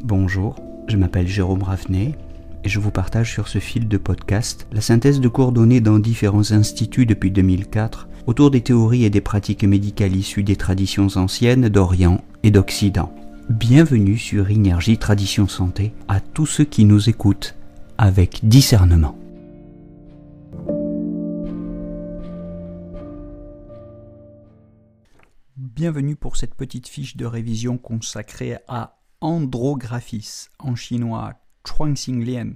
Bonjour, je m'appelle Jérôme Ravenet et je vous partage sur ce fil de podcast la synthèse de cours donnés dans différents instituts depuis 2004 autour des théories et des pratiques médicales issues des traditions anciennes d'Orient et d'Occident. Bienvenue sur Énergie Tradition Santé à tous ceux qui nous écoutent avec discernement. Bienvenue pour cette petite fiche de révision consacrée à Andrographis, en chinois Chuangxinglian.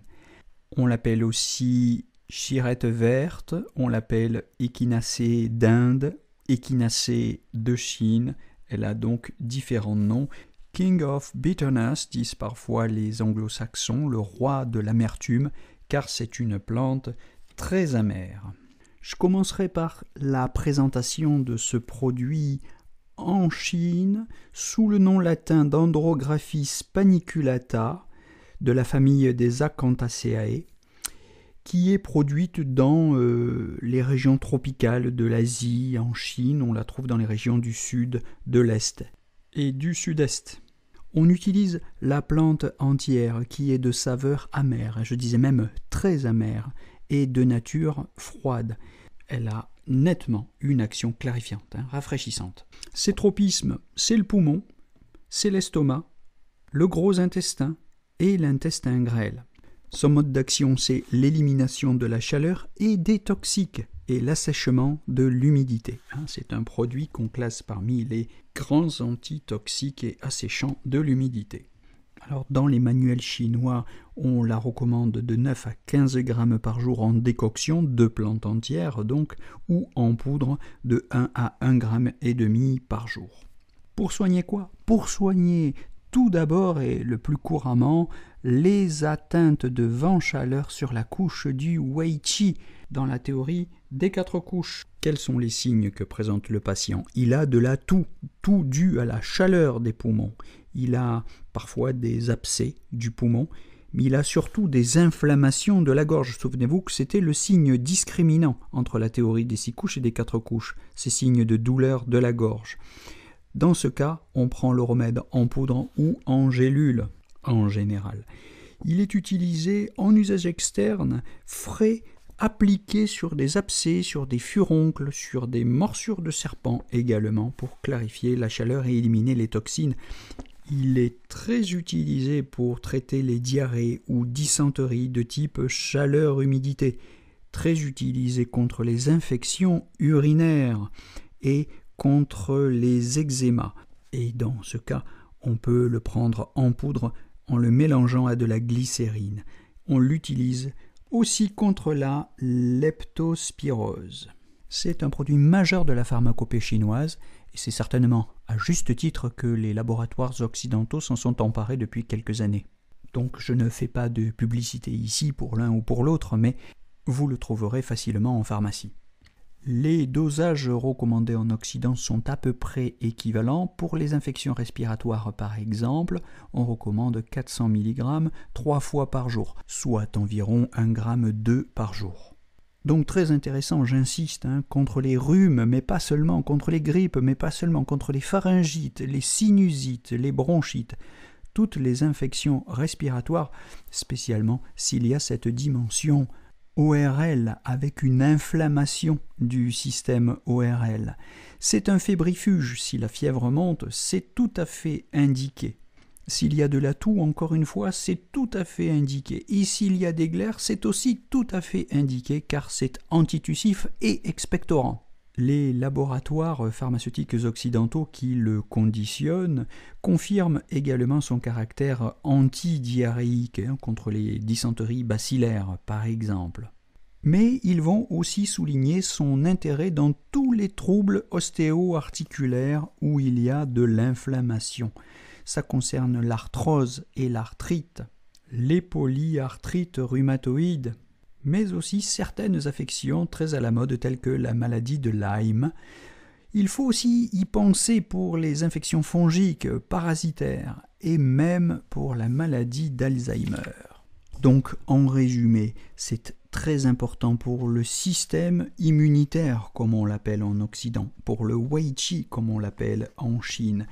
On l'appelle aussi chirette verte, on l'appelle échinacée d'Inde, échinacée de Chine. Elle a donc différents noms. King of Bitterness, disent parfois les anglo-saxons, le roi de l'amertume, car c'est une plante très amère. Je commencerai par la présentation de ce produit en Chine, sous le nom latin d'Andrographis paniculata, de la famille des Acanthaceae, qui est produite dans les régions tropicales de l'Asie, en Chine. On la trouve dans les régions du sud, de l'Est et du Sud-Est. On utilise la plante entière qui est de saveur amère, je disais même très amère, et de nature froide. Elle a nettement une action clarifiante, rafraîchissante. Ses tropismes, c'est le poumon, c'est l'estomac, le gros intestin et l'intestin grêle. Son mode d'action, c'est l'élimination de la chaleur et des toxiques et l'assèchement de l'humidité. C'est un produit qu'on classe parmi les grands antitoxiques et asséchants de l'humidité. Alors, dans les manuels chinois, on la recommande de 9 à 15 grammes par jour en décoction, de plantes entières donc, ou en poudre de 1 à 1,5 gramme par jour. Pour soigner quoi ? Pour soigner tout d'abord et le plus couramment les atteintes de vent-chaleur sur la couche du Wei Qi, dans la théorie des 4 couches. Quels sont les signes que présente le patient ? Il a de la toux dû à la chaleur des poumons. Il a parfois des abcès du poumon, mais il a surtout des inflammations de la gorge. Souvenez-vous que c'était le signe discriminant entre la théorie des 6 couches et des 4 couches, ces signes de douleur de la gorge. Dans ce cas, on prend le remède en poudre ou en gélule, en général. Il est utilisé en usage externe, frais, appliqué sur des abcès, sur des furoncles, sur des morsures de serpent également, pour clarifier la chaleur et éliminer les toxines. Il est très utilisé pour traiter les diarrhées ou dysenteries de type chaleur-humidité, très utilisé contre les infections urinaires et contre les eczémas. Et dans ce cas, on peut le prendre en poudre en le mélangeant à de la glycérine. On l'utilise aussi contre la leptospirose. C'est un produit majeur de la pharmacopée chinoise et c'est certainement à juste titre que les laboratoires occidentaux s'en sont emparés depuis quelques années. Donc je ne fais pas de publicité ici pour l'un ou pour l'autre, mais vous le trouverez facilement en pharmacie. Les dosages recommandés en Occident sont à peu près équivalents. Pour les infections respiratoires, par exemple, on recommande 400 mg 3 fois par jour, soit environ 1,2 g par jour. Donc très intéressant, j'insiste, contre les rhumes, mais pas seulement, contre les grippes, mais pas seulement, contre les pharyngites, les sinusites, les bronchites, toutes les infections respiratoires, spécialement s'il y a cette dimension ORL avec une inflammation du système ORL. C'est un fébrifuge, si la fièvre monte, c'est tout à fait indiqué. S'il y a de la toux, encore une fois, c'est tout à fait indiqué. Et s'il y a des glaires, c'est aussi tout à fait indiqué car c'est antitussif et expectorant. Les laboratoires pharmaceutiques occidentaux qui le conditionnent confirment également son caractère antidiarrhéique contre les dysenteries bacillaires, par exemple. Mais ils vont aussi souligner son intérêt dans tous les troubles ostéo-articulaires où il y a de l'inflammation. Ça concerne l'arthrose et l'arthrite, les polyarthrites rhumatoïdes, mais aussi certaines affections très à la mode telles que la maladie de Lyme. Il faut aussi y penser pour les infections fongiques, parasitaires et même pour la maladie d'Alzheimer. Donc, en résumé, c'est très important pour le système immunitaire, comme on l'appelle en Occident, pour le Wei Qi, comme on l'appelle en Chine,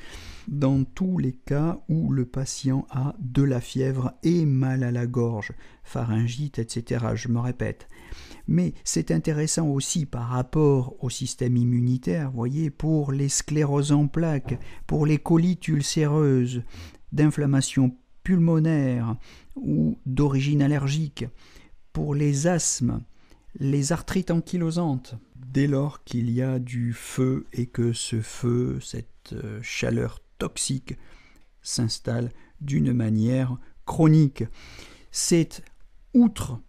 dans tous les cas où le patient a de la fièvre et mal à la gorge, pharyngite, etc. Je me répète. Mais c'est intéressant aussi par rapport au système immunitaire, voyez, pour les scléroses en plaques, pour les colites ulcéreuses, d'inflammation pulmonaire ou d'origine allergique, pour les asthmes, les arthrites ankylosantes, dès lors qu'il y a du feu et que ce feu, cette chaleur toxique, s'installe d'une manière chronique. C'est, outre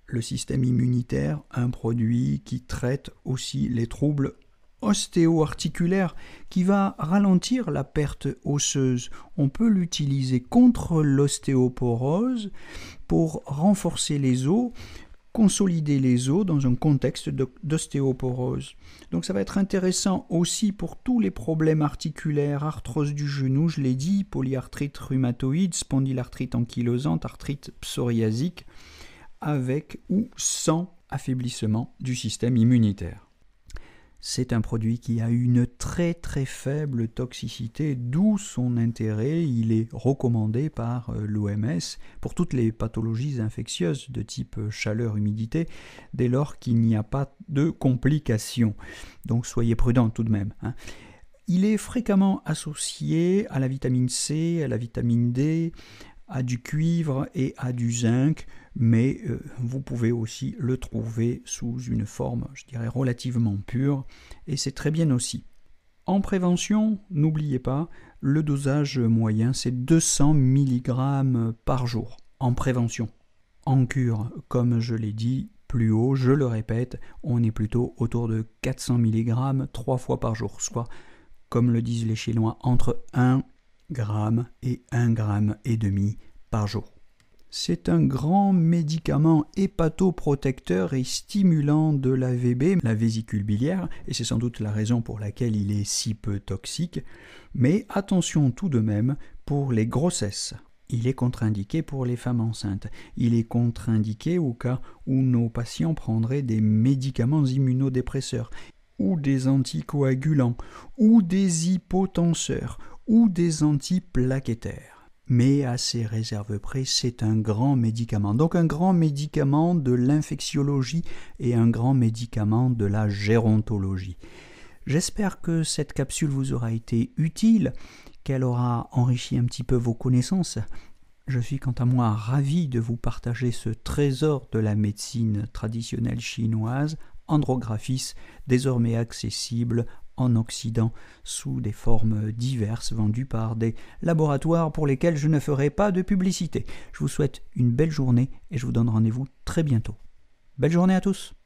le système immunitaire, un produit qui traite aussi les troubles ostéo-articulaire qui va ralentir la perte osseuse. On peut l'utiliser contre l'ostéoporose pour renforcer les os, consolider les os dans un contexte d'ostéoporose. Donc ça va être intéressant aussi pour tous les problèmes articulaires, arthrose du genou, je l'ai dit, polyarthrite rhumatoïde, spondylarthrite ankylosante, arthrite psoriasique, avec ou sans affaiblissement du système immunitaire. C'est un produit qui a une très très faible toxicité, d'où son intérêt. Il est recommandé par l'OMS pour toutes les pathologies infectieuses de type chaleur-humidité, dès lors qu'il n'y a pas de complications. Donc soyez prudents tout de même. Il est fréquemment associé à la vitamine C, à la vitamine D, à du cuivre et à du zinc, mais vous pouvez aussi le trouver sous une forme, je dirais, relativement pure, et c'est très bien aussi. En prévention, n'oubliez pas, le dosage moyen, c'est 200 mg par jour, en prévention. En cure, comme je l'ai dit plus haut, je le répète, on est plutôt autour de 400 mg 3 fois par jour, soit, comme le disent les Chinois, entre 1 g et 1,5 g par jour. C'est un grand médicament hépatoprotecteur et stimulant de la VB, la vésicule biliaire, et c'est sans doute la raison pour laquelle il est si peu toxique. Mais attention tout de même pour les grossesses. Il est contre-indiqué pour les femmes enceintes. Il est contre-indiqué au cas où nos patients prendraient des médicaments immunodépresseurs, ou des anticoagulants, ou des hypotenseurs, ou des antiplaquettaires. Mais à ces réserves près, c'est un grand médicament. Donc un grand médicament de l'infectiologie et un grand médicament de la gérontologie. J'espère que cette capsule vous aura été utile, qu'elle aura enrichi un petit peu vos connaissances. Je suis quant à moi ravi de vous partager ce trésor de la médecine traditionnelle chinoise, Andrographis, désormais accessible en Occident sous des formes diverses vendues par des laboratoires pour lesquels je ne ferai pas de publicité. Je vous souhaite une belle journée et je vous donne rendez-vous très bientôt. Belle journée à tous!